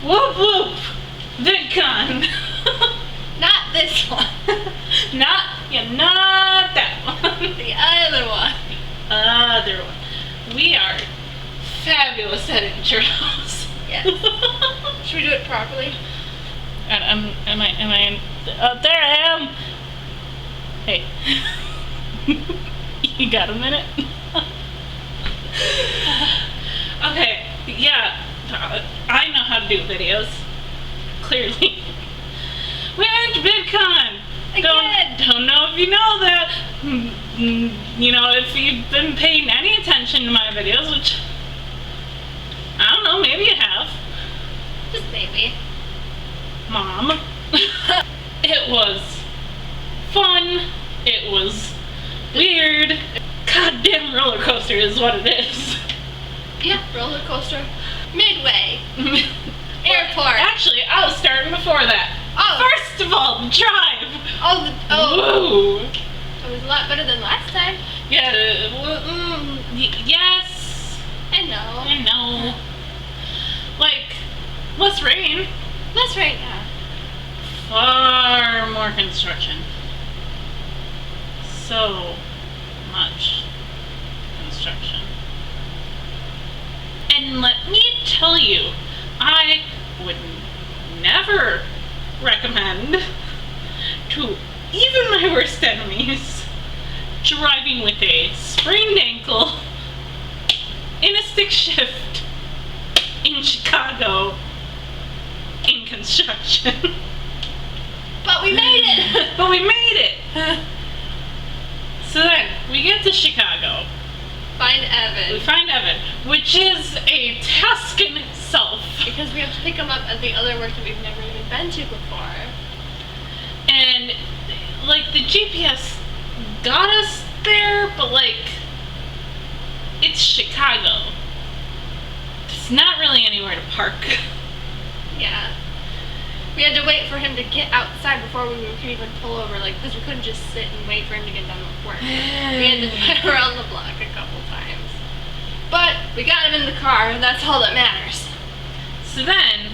Whoop whoop! VidCon! Not this one. Not that one. The other one. Other one. We are fabulous at intros. Yes. Should we do it properly? Am I there I am. Hey. You got a minute? Okay, yeah. I know how to do videos. Clearly. We went to VidCon. Don't know if you know that. You know, if you've been paying any attention to my videos, which I don't know, maybe you have. Just maybe. Mom. It was fun. It was weird. Goddamn roller coaster is what it is. Yeah, roller coaster. Midway. Airport. Actually, I was starting before that. Oh. First of all, the drive. Oh. Woo. It was a lot better than last time. Yeah. Yes. I know. I know. Like, less rain. Less right now. Far more construction. So much construction. And let me tell you, I would never recommend to even my worst enemies driving with a sprained ankle in a stick shift in Chicago in construction. But we made it! But we made it! So then, we get to Chicago. Find Evan. We find Evan, which is a task in itself. Because we have to pick him up at the other work that we've never even been to before. And, like, the GPS got us there, but, like, it's Chicago. There's not really anywhere to park. Yeah. We had to wait for him to get outside before we could even pull over, like, because we couldn't just sit and wait for him to get done with work. We had to drive around the block a couple times. But we got him in the car, and that's all that matters. So then,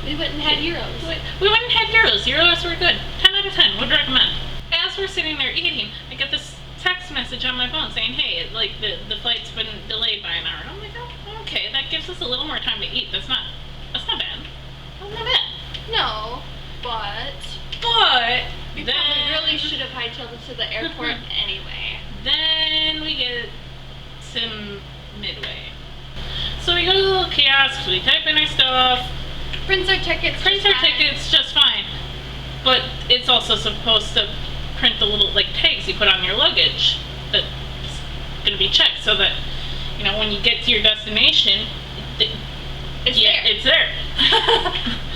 we went and had gyros. We went and had gyros. Gyros were good. 10 out of 10. Would recommend. As we're sitting there eating, I get this text message on my phone saying, hey, like, the flight's been delayed by an hour. And I'm like, oh, okay, that gives us a little more time to eat. That's not bad. That's not bad. No, but we then probably really should have hightailed it to the airport anyway. Then we get to Midway. So we go to the little kiosk, we type in our stuff. Prints our tickets just fine. But it's also supposed to print the little, like, tags you put on your luggage that's going to be checked so that, you know, when you get to your destination, it's there.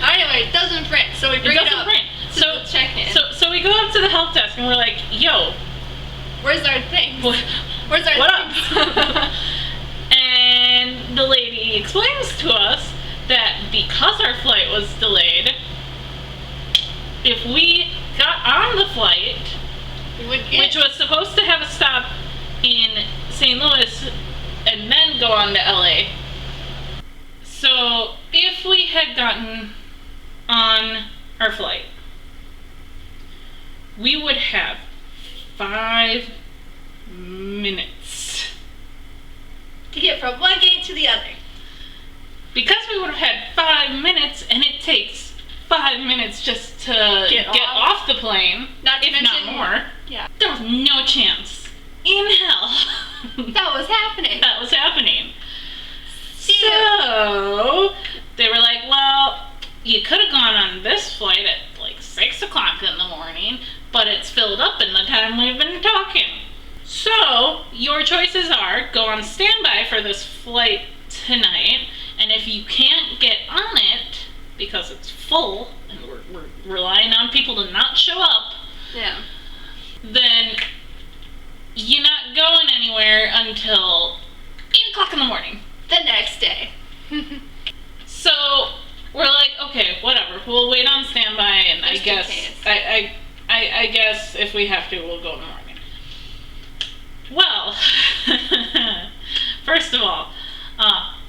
Anyway, it doesn't print, so we bring it up. So check-in. So we go up to the help desk and we're like, yo, where's our things? Where's our things? Up? And the lady explains to us that because our flight was delayed, if we got on the flight, which was supposed to have a stop in St. Louis and then go on to LA. So if we had gotten on our flight, we would have 5 minutes to get from one gate to the other. Because we would have had 5 minutes, and it takes 5 minutes just to get off the plane, if not more. Yeah. There was no chance in hell that was happening. So they were like, well, you could have gone on this flight at like 6 o'clock in the morning, but it's filled up in the time we've been talking. So your choices are go on standby for this flight tonight, and if you can't get on it because it's full and we're relying on people to not show up, yeah, then you're not going anywhere until 8 o'clock in the morning. The next day. So we're like, okay, whatever. We'll wait on standby, and I guess if we have to, we'll go in the morning. Well, first of all,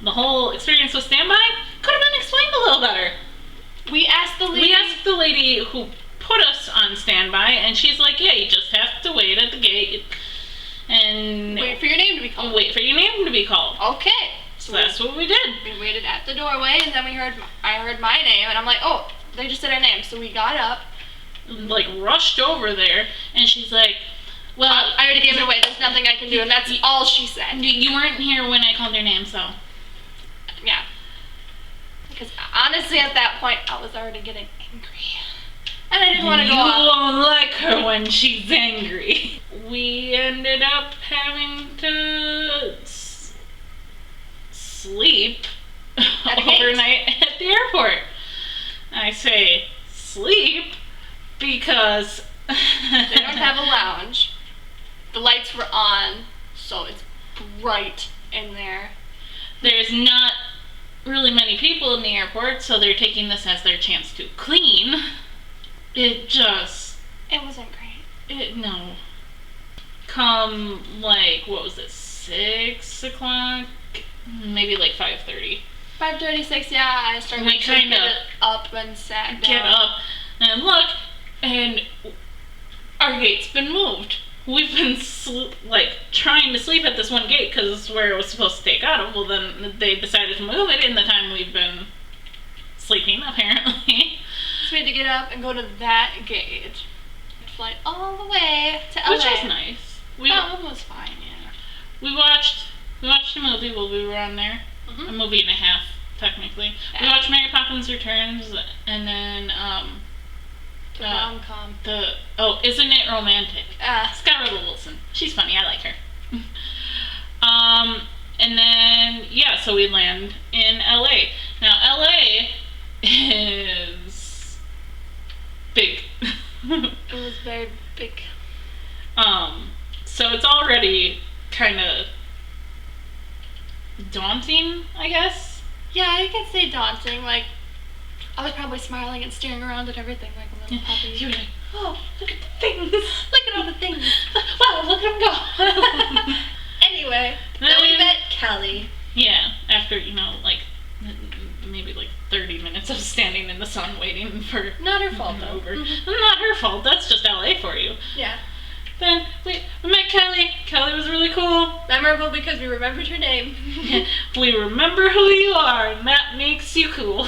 the whole experience with standby could have been explained the lady who put us on standby, and she's like, yeah, you just have to wait at the gate and Wait for your name to be called. wait for your name to be called. Okay. So that's what we did. We waited at the doorway, and then I heard my name, and I'm like, oh, they just said our name. So we got up. Like, rushed over there, and she's like, well, I already gave it away. There's nothing I can do, and that's all she said. You weren't here when I called your name, so. Yeah. Because honestly, at that point, I was already getting angry. And I didn't want to go You off. won't like her when she's angry. We ended up having to sleep At a gate. overnight at the airport. I say sleep because They don't have a lounge. The lights were on, so it's bright in there. there's not really many people in the airport, so they're taking this as their chance to clean. It wasn't great. no. Come, like, what was it, 6 o'clock? Maybe like 5:30. 5:36, yeah, I started We to kinda get up and sat down. Get up and look, and our gate's been moved. We've been trying to sleep at this one gate because it's where it was supposed to take out of. Well, then they decided to move it in the time we've been sleeping, apparently. So we had to get up and go to that gate. Flight all the way to LA. Which was nice. That one was fine, yeah. We watched a movie while we were on there. A movie and a half, technically. We Yeah. watched Mary Poppins Returns, and then The rom-com. Isn't It Romantic? Ah. Scarlett Wilson. She's funny. I like her. And then so we land in LA. Now LA is big. It was very big. So it's already kind of daunting, I guess. Yeah, I could say daunting. Like, I was probably smiling and staring around at everything like a little puppy. You were like, oh, look at the things. Look at all the things. Wow, look at them go. Anyway, then we met Kelly. Yeah, after, maybe 30 minutes of standing in the sun waiting for Not her fault, though. Uber. Not her fault, that's just LA for you. Yeah. Then we met Kelly. Kelly was really cool. Memorable because we remembered her name. We remember who you are, and that makes you cool.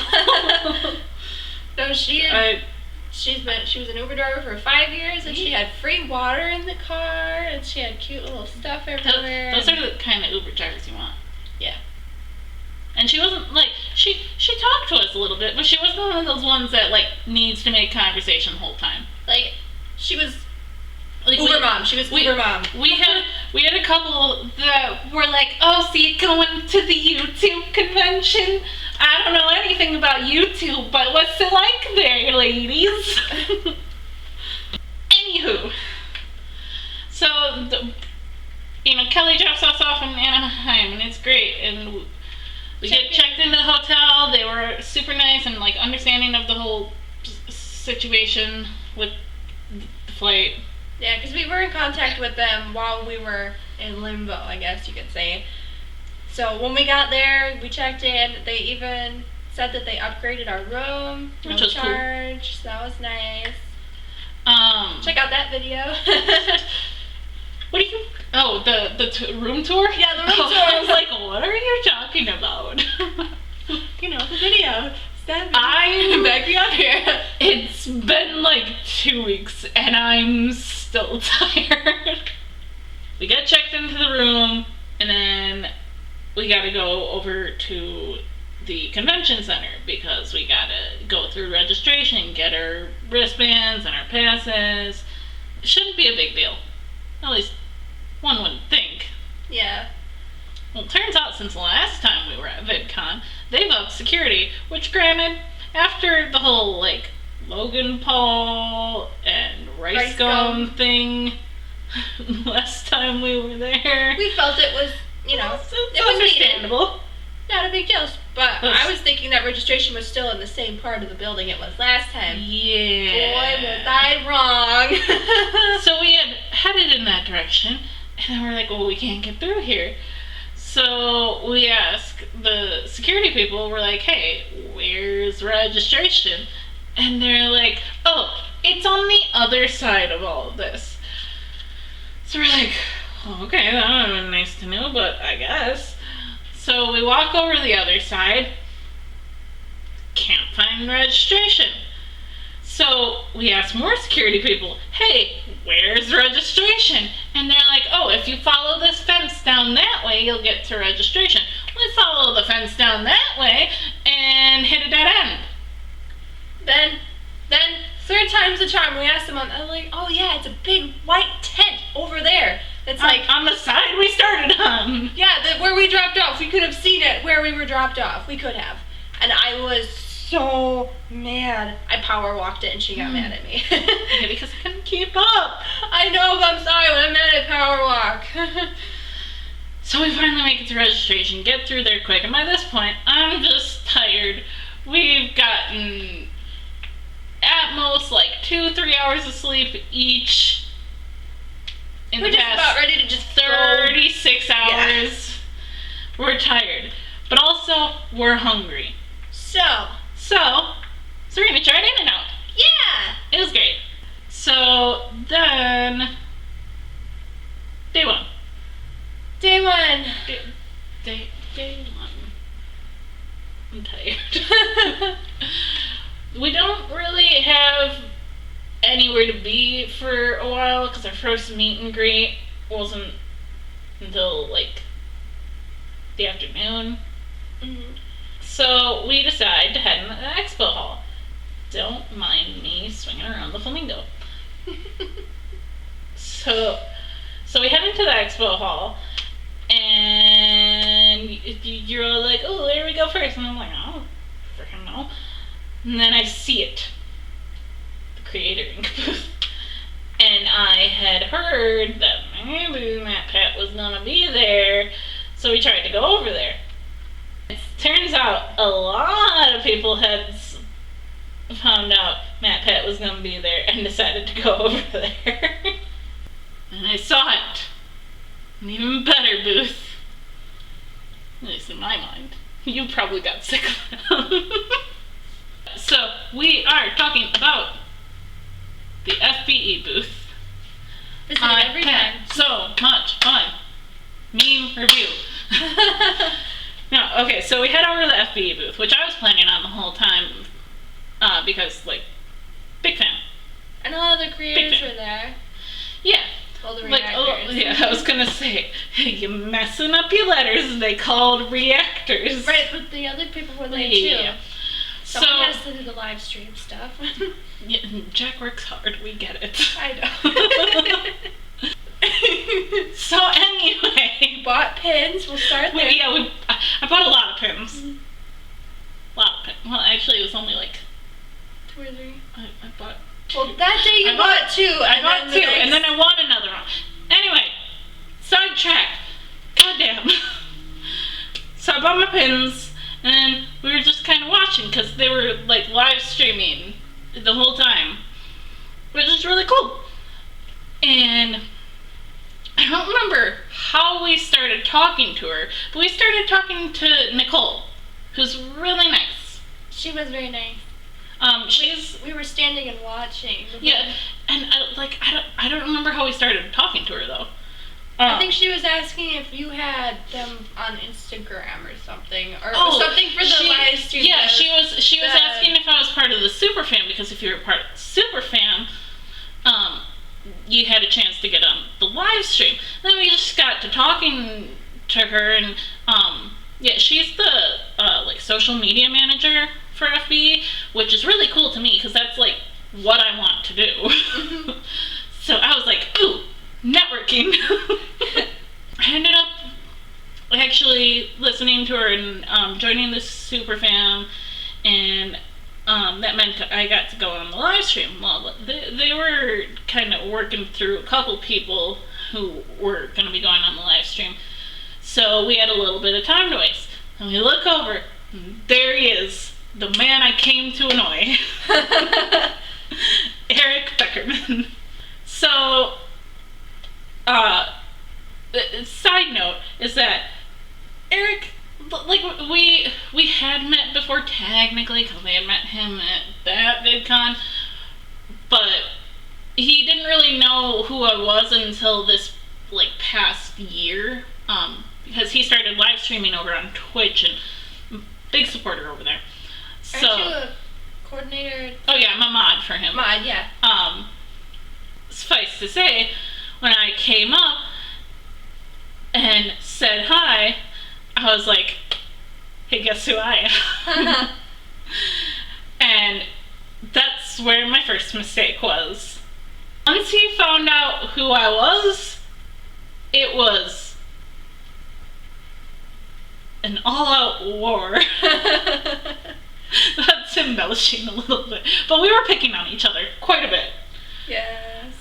No, she was an Uber driver for 5 years, and she had free water in the car, and she had cute little stuff everywhere. Those are the kind of Uber drivers you want. Yeah. And she wasn't she talked to us a little bit, but she wasn't one of those ones that needs to make conversation the whole time. She was Uber mom. She was Uber mom. We had a couple that were like, oh, so you're going to the YouTube convention? I don't know anything about YouTube, but what's it like there, ladies? Anywho, so Kelly drops us off in Anaheim, and it's great, and we get checked into the hotel. They were super nice and understanding of the whole situation with the flight. Yeah, because we were in contact with them while we were in limbo, I guess you could say. So when we got there, we checked in. They even said that they upgraded our room, no Which was charge. So that was nice. Cool. Check out that video. What do you? Oh, the room tour? Yeah, the room tour. I was like, what are you talking about? The video. I'm back me up here. It's been 2 weeks, and I'm still tired. We got checked into the room, and then we gotta go over to the convention center because we gotta go through registration, get our wristbands and our passes. It shouldn't be a big deal. At least one would think. Yeah. Well, it turns out since the last time we were at VidCon, they've upped security, which granted, after the whole, Logan Paul and Rice Gum thing last time we were there, We felt it was, it was understandable. needed. Not a big deal. But I was thinking that registration was still in the same part of the building it was last time. Yeah. Boy, was I wrong. So we had headed in that direction, and then we're like, well, we can't get through here. So we asked the security people, we're like, hey, where's registration? And they're like, oh, it's on the other side of all of this. So we're like, oh, okay, that would have been nice to know, but I guess. So we walk over to the other side. Can't find registration. So we ask more security people, hey, where's registration? And they're like, oh, if you follow this fence down that way, you'll get to registration. We follow the fence down that way and hit a dead end. Then, third time's the charm. We asked them I'm like, oh yeah, it's a big white tent over there. It's like on the side we started on. Yeah, where we dropped off. We could have seen it where we were dropped off. We could have. And I was so mad. I power walked it and she got mad at me. Yeah, because I couldn't keep up. I know, but I'm sorry when I'm mad at power walk. So we finally make it to registration, get through there quick, and by this point, I'm just tired. We've gotten at most like 2-3 hours of sleep each. In We're the just past about ready to just 36 go. hours. Yeah. We're tired. But also, we're hungry. So we're gonna try it In-N-Out. Yeah! It was great. So then, day one. Day one. Day one. I'm tired. We don't really have anywhere to be for a while because our first meet and greet wasn't until like the afternoon. Mm-hmm. So we decide to head in the expo hall. Don't mind me swinging around the flamingo. So we head into the expo hall, and you're all like, oh, where do we go first? And I'm like, I don't freaking know. And then I see it. The Creator Ink booth. And I had heard that maybe MatPat was gonna be there, so we tried to go over there. It turns out a lot of people had found out MatPat was gonna be there and decided to go over there. And I saw it. An even better booth. At least in my mind. You probably got sick of them. So, we are talking about the FBE booth. I every time. So much fun. Meme review. No, okay, so we head over to the FBE booth, which I was planning on the whole time, because, like, big fan. And a lot of the creators were there. Yeah. Well, the like, reactors. yeah, I was gonna say, you're messing up your letters, they called reactors. Right, but the other people were there Yeah. too. Someone has to do the live stream stuff. Yeah, Jack works hard, we get it. I know. So anyway. Bought pins, we'll start there. I bought a lot of pins. Mm-hmm. Lot of pins. Well, actually, it was only like 2 or 3. I bought. Well, that day you bought 2. I bought 2, and then I won another one. Anyway, sidetrack. Goddamn. So I bought my pins, and we were just kind of watching because they were like live streaming the whole time, which is really cool. And I don't remember how we started talking to her, but we started talking to Nicole, who's really nice. She was very nice. We were standing and watching. Yeah, and I don't remember how we started talking to her though. I think she was asking if you had them on Instagram or something, or something for the live stream. Yeah, she was asking if I was part of the super fan, because if you were part of the super fan, you had a chance to get on the live stream. Then we just got to talking to her, and yeah, she's the like social media manager for FBE, which is really cool to me because that's like what I want to do. So I was like, ooh, networking. I ended up actually listening to her and joining this super fan, and that meant I got to go on the live stream. Well, they were kind of working through a couple people who were going to be going on the live stream, so we had a little bit of time to waste. And we look over, and there he is, the man I came to annoy. Eric Beckerman. So, the side note is that Eric like, we had met before technically, because we had met him at that VidCon, but he didn't really know who I was until this, like, past year, because he started live streaming over on Twitch, and big supporter over there. So, aren't you a coordinator? Oh yeah, I'm a mod for him. Mod, yeah. Suffice to say, when I came up and said hi, I was like, hey, guess who I am? And that's where my first mistake was. Once he found out who I was, it was an all-out war. That's embellishing a little bit. But we were picking on each other quite a bit. Yes.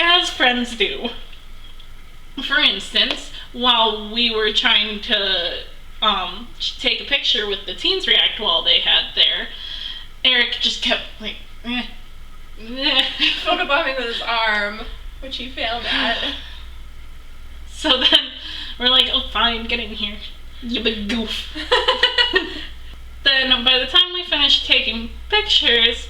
As friends do. For instance, while we were trying to take a picture with the Teens React wall they had there, Eric just kept like photobombing with his arm, which he failed at. So then we're like, oh fine, get in here, you big goof. Then by the time we finished taking pictures,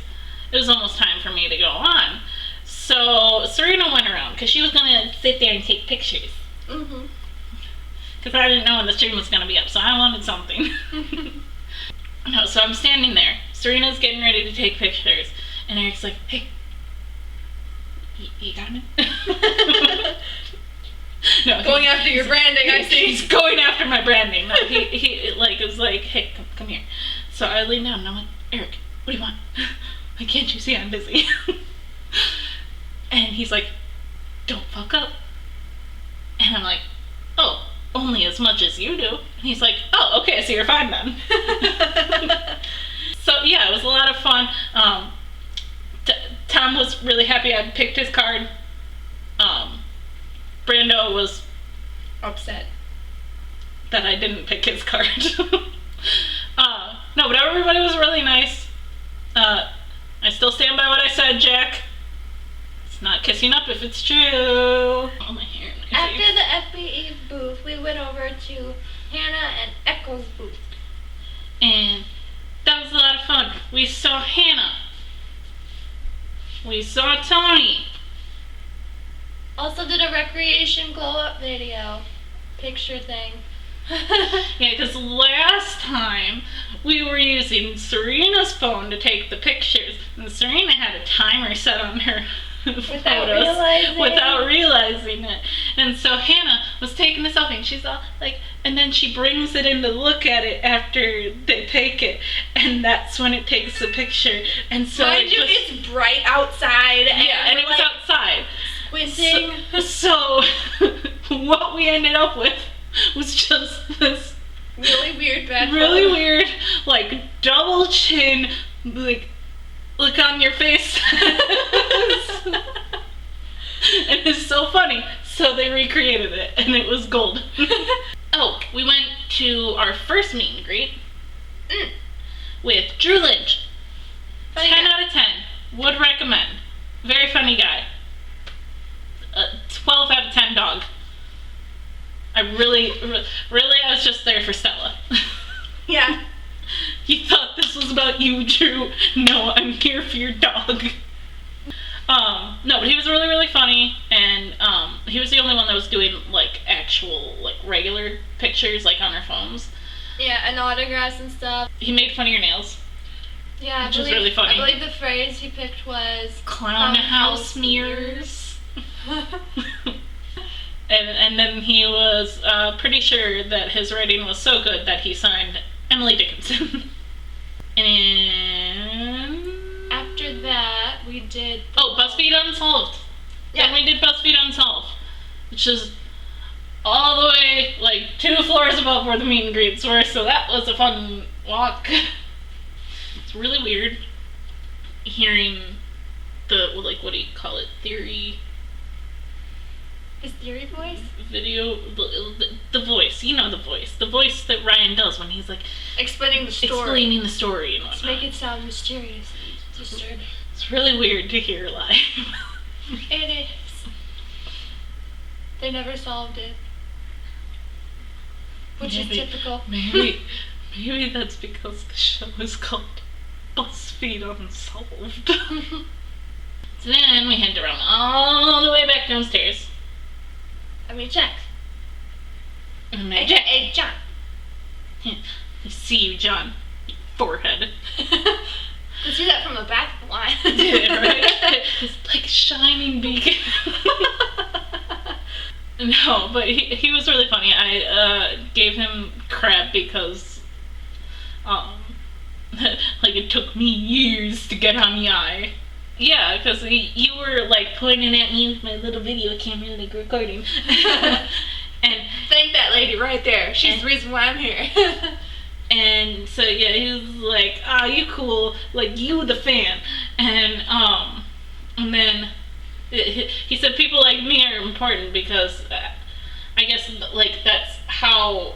it was almost time for me to go on. So Serena went around because she was gonna sit there and take pictures. Mm-hmm. Because I didn't know when the stream was gonna be up, so I wanted something. No, so I'm standing there. Serena's getting ready to take pictures, and Eric's like, "Hey, you got it?" No, going after your branding, I see. He's going after my branding. No, he like was like, "Hey, come here." So I leaned down and I'm like, "Eric, what do you want?" Like, can't you see I'm busy? And he's like, "Don't fuck up." And I'm like, "Oh, only as much as you do." And he's like, "Oh, okay, so you're fine then." So yeah, it was a lot of fun. Tom was really happy I picked his card. Brando was upset that I didn't pick his card. No, but everybody was really nice. I still stand by what I said, Jack. It's not kissing up if it's true. Oh, my hair. After the FBE booth, we went over to Hannah and Echo's booth. And that was a lot of fun. We saw Hannah. We saw Tony. Also did a recreation glow-up video. Picture thing. Yeah, because last time we were using Serena's phone to take the pictures, and Serena had a timer set on her without realizing it. And so Hannah was taking the selfie, and she's all like, and then she brings it in to look at it after they take it, and that's when it takes the picture. And so mind you, it's bright outside. Yeah, and it was outside. Squinting. So what we ended up with was just this really weird bad really photo. Weird, like, double chin, like, look on your face. And it's so funny. So they recreated it, and it was gold. Oh, we went to our first meet and greet with Drew Lynch. Funny 10 guy. out of 10. Would recommend. Very funny guy. 12 out of 10 dog. I really, I was just there for Stella. Yeah. You thought this was about you, Drew. No, I'm here for your dog. No, but he was really, really funny, and he was the only one that was doing, like, actual, like, regular pictures, like, on our phones. Yeah, and autographs and stuff. He made fun of your nails. Yeah, Which was really funny. I believe the phrase he picked was Clown house mirrors. And then he was pretty sure that his writing was so good that he signed Emily Dickinson. And after that, we did... BuzzFeed Unsolved. Yeah. Then we did BuzzFeed Unsolved, which is all the way, like, 2 floors above where the meet and greets were, so that was a fun walk. It's really weird hearing the, like, what do you call it, theory... His theory voice? Video, the voice, you know the voice that Ryan does when he's like explaining the story. Explaining the story and Let's whatnot. make it sound mysterious and disturbing. It's really weird to hear live. It is. They never solved it. Which is typical. Maybe that's because the show is called BuzzFeed Unsolved. So then we had to run all the way back downstairs. I mean, check. Hey, John. I see you, John. Forehead. Could see that from the back of the line. Yeah, right? It's like a shining beacon. No, but he was really funny. I gave him crap because like it took me years to get on the eye. Yeah, because you were like pointing at me with my little video camera like recording. And thank that lady right there. She's the reason why I'm here. And so yeah, he was like, you cool, like you the fan. And then he said people like me are important because I guess like that's how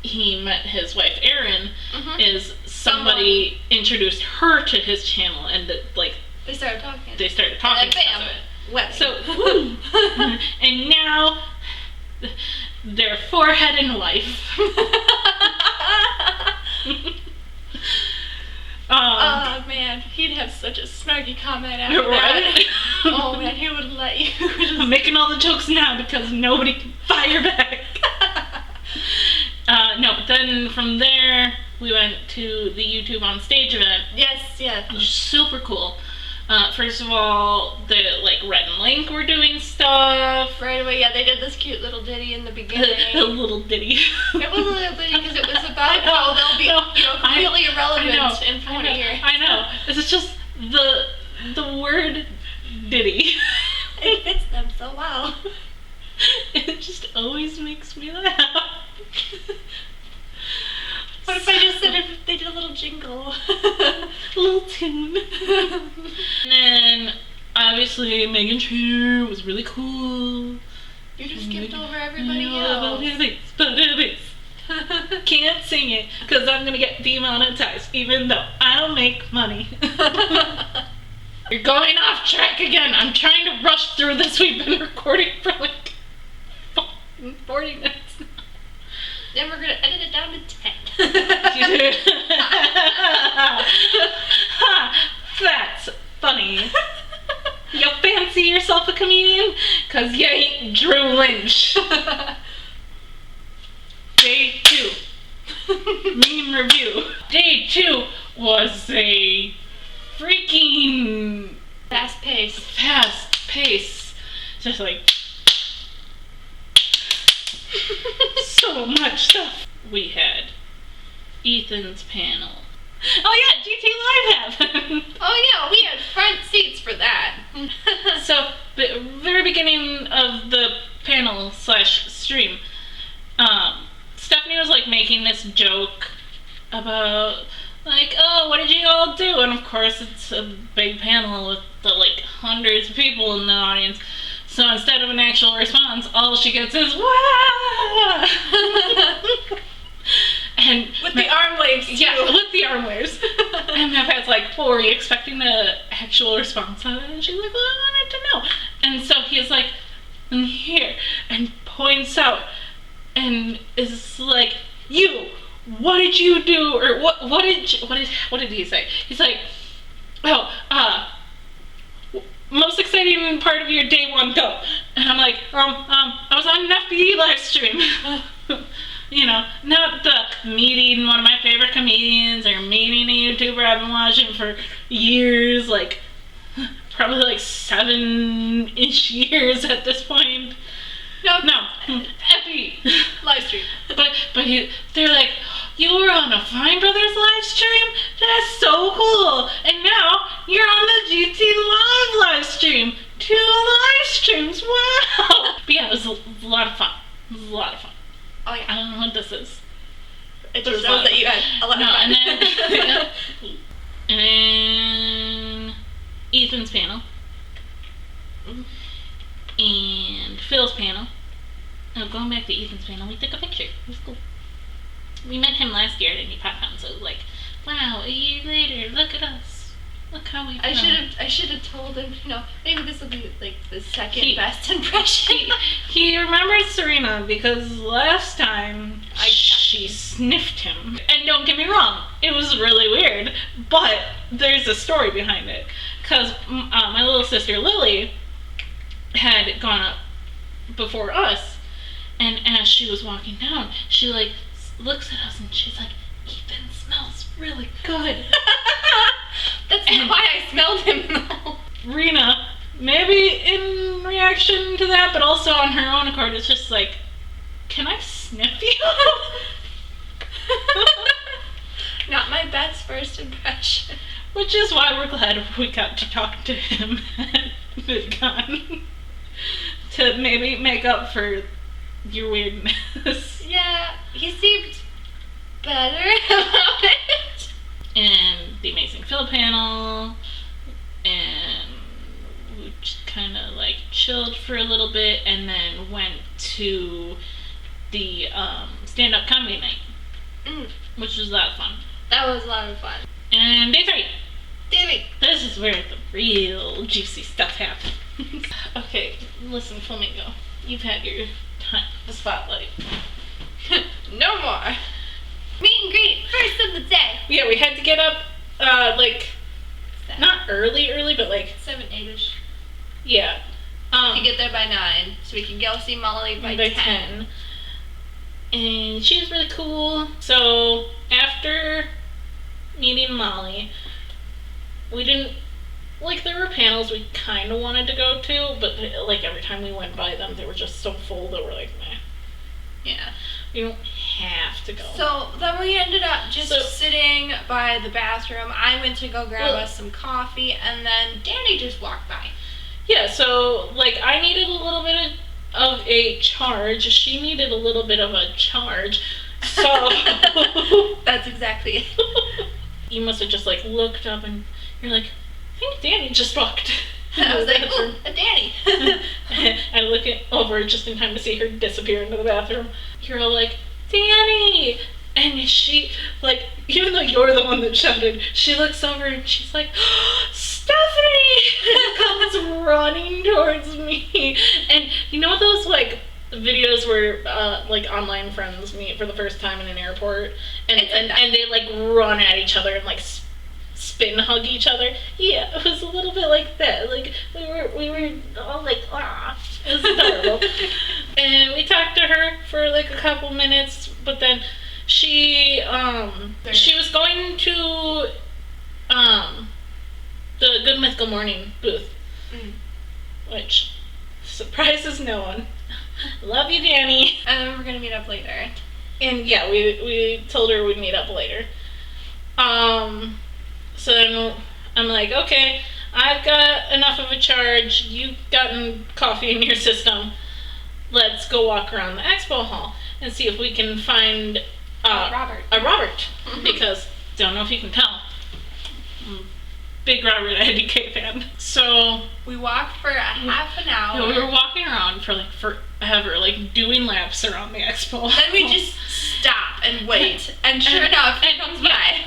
he met his wife Erin. Is somebody introduced her to his channel, and like they started talking. And bam, wedding. So and now they're forehead and wife. Oh man, he'd have such a snarky comment after that. Oh man, he wouldn't let you. I'm making all the jokes now because nobody can fire back. No, but then from there we went to the YouTube on Stage event. Yes, yeah. Which is super cool. First of all, the like Red and Link were doing stuff. Right away, yeah, they did this cute little ditty in the beginning. A little ditty. It was a little ditty because it was about how they'll be completely irrelevant in 40 years. I know. It's just the word ditty. It fits them so well. It just always makes me laugh. What if I just said if they did a little jingle? A little tune. And then, obviously, Megan Trainor was really cool. You just skipped over everybody else. Can't sing it, because I'm going to get demonetized, even though I don't make money. You're going off track again. I'm trying to rush through this. We've been recording for like 40 minutes. Then we're going to edit it down to 10. That's funny. You fancy yourself a comedian? Cause you ain't Drew Lynch. Day 2. Meme review. Day 2 was a freaking fast pace. Just like so much stuff. We had Ethan's panel. Oh yeah, GT Live happened. Oh yeah, we had front seats for that. So, the very beginning of the panel / stream, Stephanie was like making this joke about like, oh, what did you all do? And of course it's a big panel with the like hundreds of people in the audience. So instead of an actual response, all she gets is "Wah!" And with the arm waves too. Yeah, with the arm waves. And my pet's like, "Well, were you expecting an actual response on it?" And she's like, "Well, I wanted to know." And so he's like, "And here," and points out, and is like, "You, what did you do?" Or what did he say? He's like, "Oh, most exciting part of your day 1, go." And I'm like, I was on an FBE live stream. You know, not the meeting one of my favorite comedians or meeting a YouTuber I've been watching for years, like probably like 7-ish years at this point. No, FBE live stream. But they're like, "You were on a Fine Brothers live stream? That's so cool! And now you're on the GT live stream. 2 live streams, wow!" But yeah, it was a lot of fun. Oh yeah. I don't know what this is. It just shows that you had a lot of fun. And then Ethan's panel. And Phil's panel. Oh, going back to Ethan's panel, we took a picture. It was cool. We met him last year at Indie Pop Con, so it was like, wow, a year later, look at us. Look how we've grown. I should have told him, maybe this will be like the second best impression. He remembers Serena because last time she sniffed him. And don't get me wrong, it was really weird, but there's a story behind it. Because my little sister Lily had gone up before us, and as she was walking down, she like looks at us and she's like, Ethan smells really good. That's not why I smelled him though. Rena, maybe in reaction to that, but also on her own accord, it's just like, can I sniff you? Not my best first impression. Which is why we're glad we got to talk to him at VidCon. To maybe make up for your weirdness. Yeah, he seemed better about it. And the amazing fill panel, and we just kind of like chilled for a little bit, and then went to the stand-up comedy night, which was a lot of fun. That was a lot of fun. And day 3. Davey. This is where the real juicy stuff happens. Okay, listen, Flamingo. You've had your time, the spotlight. No more. Meet and greet, first of the day. Yeah, we had to get up, not early, but like 7, 8ish. Yeah. To get there by 9, so we can go see Molly by 10. And she was really cool. So after meeting Molly, we didn't, like, there were panels we kind of wanted to go to, but like every time we went by them, they were just so full that we're like, meh. Yeah. You don't have to go. So then we ended up just sitting by the bathroom. I went to go grab us some coffee, and then Danny just walked by. Yeah, so like I needed a little bit of a charge. She needed a little bit of a charge. So that's exactly it. You must have just like looked up and you're like, I think Danny just walked. I was like, ooh, a Danny. I look over just in time to see her disappear into the bathroom. You're all like, Danny! And she, like, even though you're the one that shouted, she looks over and she's like, Stephanie! And comes running towards me. And you know those, like, videos where, like, online friends meet for the first time in an airport? And they, like, run at each other and, like, spin hug each other. Yeah, it was a little bit like that. Like we were all like, ah, it was adorable. And we talked to her for like a couple minutes, but then she was going to the Good Mythical Morning booth, which surprises no one. Love you, Danny. And then we're gonna meet up later. And yeah, we told her we'd meet up later. So then I'm like, okay, I've got enough of a charge. You've gotten coffee in your system. Let's go walk around the expo hall and see if we can find Robert. A Robert. Because, don't know if you can tell, I'm a big Robert IDK fan. So we walked for a half an hour. We were walking around for like forever, like doing laps around the expo. Then we just stop and wait, and sure enough, it comes by.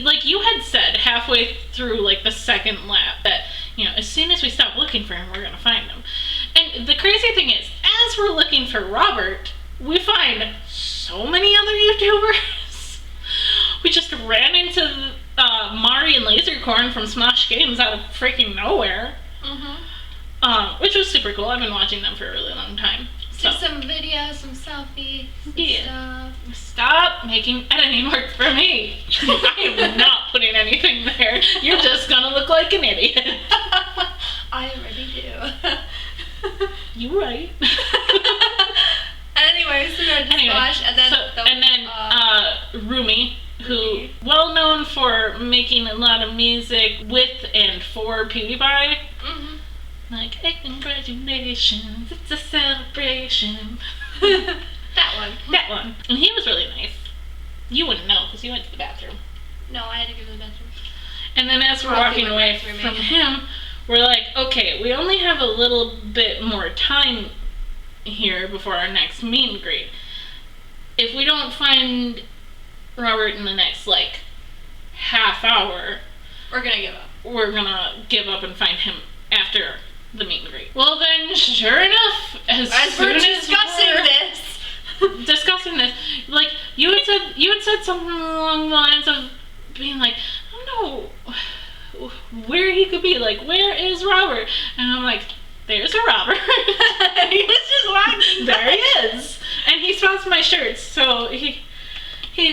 Like you had said halfway through like the second lap that, you know, as soon as we stop looking for him, we're gonna find him. And the crazy thing is, as we're looking for Robert, we find so many other YouTubers. We just ran into Mari and Lasercorn from Smosh Games out of freaking nowhere. Which was super cool. I've been watching them for a really long time. Took some videos, some selfies, stuff. Stop making editing work for me. I am not putting anything there. You're just gonna look like an idiot. I already do. You right. Anyways, we went to Smosh, and then Rumi, who well known for making a lot of music with and for PewDiePie. Like, hey, congratulations, it's a celebration. That one. And he was really nice. You wouldn't know, because he went to the bathroom. No, I had to go to the bathroom. And then as we're walking away from him, we're like, okay, we only have a little bit more time here before our next meet and greet. If we don't find Robert in the next, like, half hour, we're gonna give up. We're gonna give up and find him after the meet and greet. Well then, sure enough, as we're discussing this, discussing this, like you had said something along the lines of being like, I don't know where he could be. Like, where is Robert? And I'm like, there's a Robert. He was just walking. There he is, and he smells my shirts. So he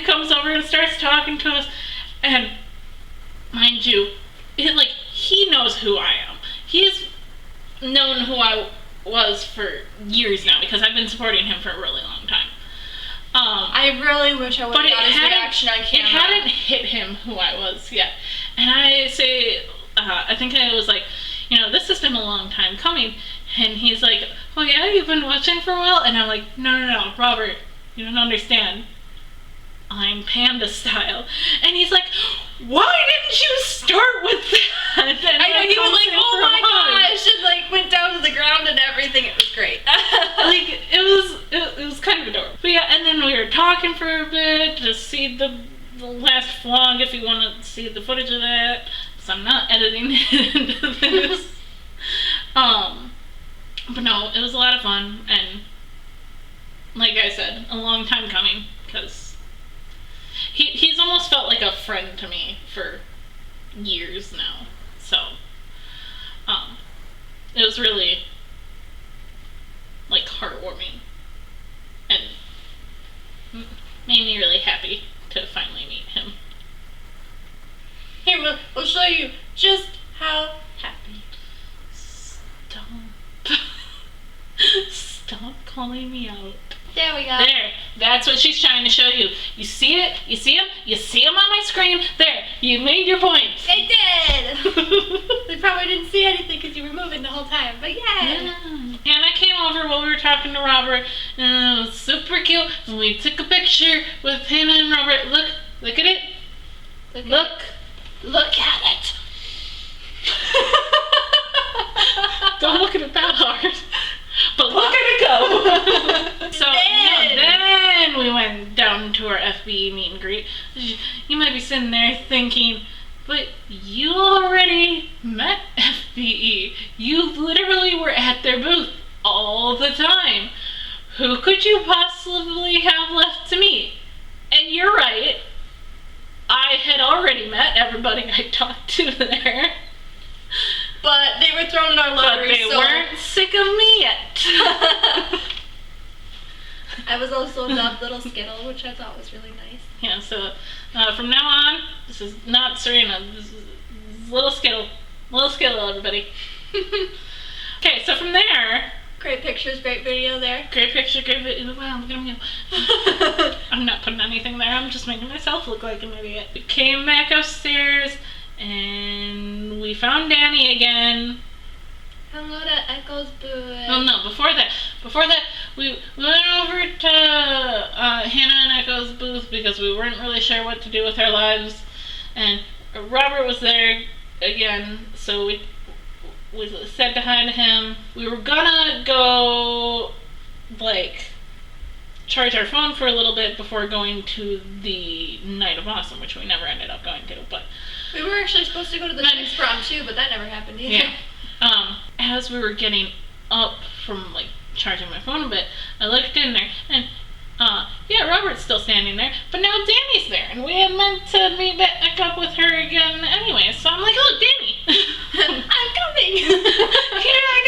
comes over and starts talking to us, and mind you, he knows who I am. He's known who I was for years now because I've been supporting him for a really long time. I really wish I would have got his reaction on camera. It hadn't hit him who I was yet. And I say, I think I was like, this has been a long time coming. And he's like, oh yeah, you've been watching for a while? And I'm like, no, Robert, you don't understand. I'm panda style. And he's like, why didn't you start with that? And I know, he was like, oh my hug. gosh, and like went down to the ground and everything. It was great. Like, it was kind of adorable. But yeah, and then we were talking for a bit to see the last vlog if you want to see the footage of that. So I'm not editing it into this. But no, it was a lot of fun, and like I said, a long time coming, because he's almost felt like a friend to me for years now. So, it was really, like, heartwarming, and made me really happy to finally meet him. Here, we'll show you just how happy. Stop. Stop calling me out. There we go. There. That's what she's trying to show you. You see it? You see him? You see him on my screen? There. You made your point. I did. They probably didn't see anything because you were moving the whole time. But yeah. Anna came over while we were talking to Robert, and it was super cute. And we took a picture with Hannah and Robert. Look at it. Look at it. Don't look at it that hard. But look at it go. So then we went down to our FBE meet and greet. You might be sitting there thinking, but you already met FBE. You literally were at their booth all the time. Who could you possibly have left to meet? And you're right. I had already met everybody I talked to there. But they were thrown in our lottery, but they weren't sick of me yet. I was also the little Skittle, which I thought was really nice. Yeah, so from now on, this is not Serena. This is little Skittle. Little Skittle, everybody. Okay, so from there... Great pictures, great video there. Great picture, great video. Wow, look at me go. I'm not putting anything there. I'm just making myself look like an idiot. We came back upstairs, and we found Danny again. Hello to Echo's booth. No, before that, we went over to Hannah and Echo's booth because we weren't really sure what to do with our lives, and Robert was there again, so we said hi to him. We were gonna go, charge our phone for a little bit before going to the Night of Awesome, which we never ended up going to, but... We were actually supposed to go to the next prom too, but that never happened either. Yeah. As we were getting up from, charging my phone a bit, I looked in there, and, Robert's still standing there, but now Danny's there, and we had meant to meet back up with her again anyway, so I'm like, oh, Danny! I'm coming! Here I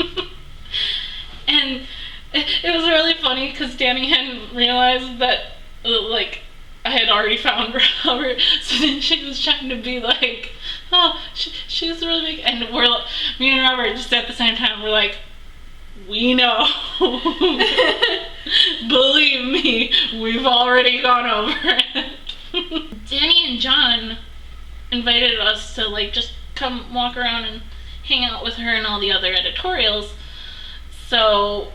go! And it was really funny, because Danny hadn't realized that, I had already found Robert, so then she was trying to be like, oh, she's really big, and me and Robert just at the same time, we're like, we know. Believe me, we've already gone over it. Danny and John invited us to just come walk around and hang out with her and all the other editorials. So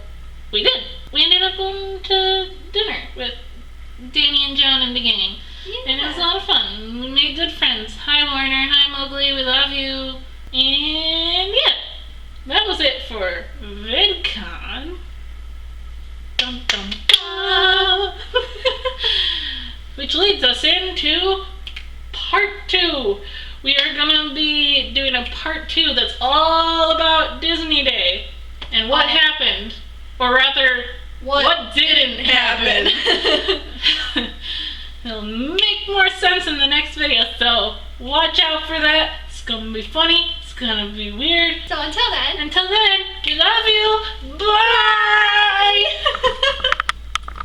we did. We ended up going to dinner with Danny and John and the gang. Yeah. And it was a lot of fun. We made good friends. Hi Warner, hi Mowgli, we love you. And yeah. That was it for VidCon. Dum dum dum. Which leads us into part 2. We are gonna be doing a part 2 that's all about Disney Day and what happened Or rather, what didn't happen. It'll make more sense in the next video, so watch out for that. It's gonna be funny. It's gonna be weird. So until then, we love you. Bye!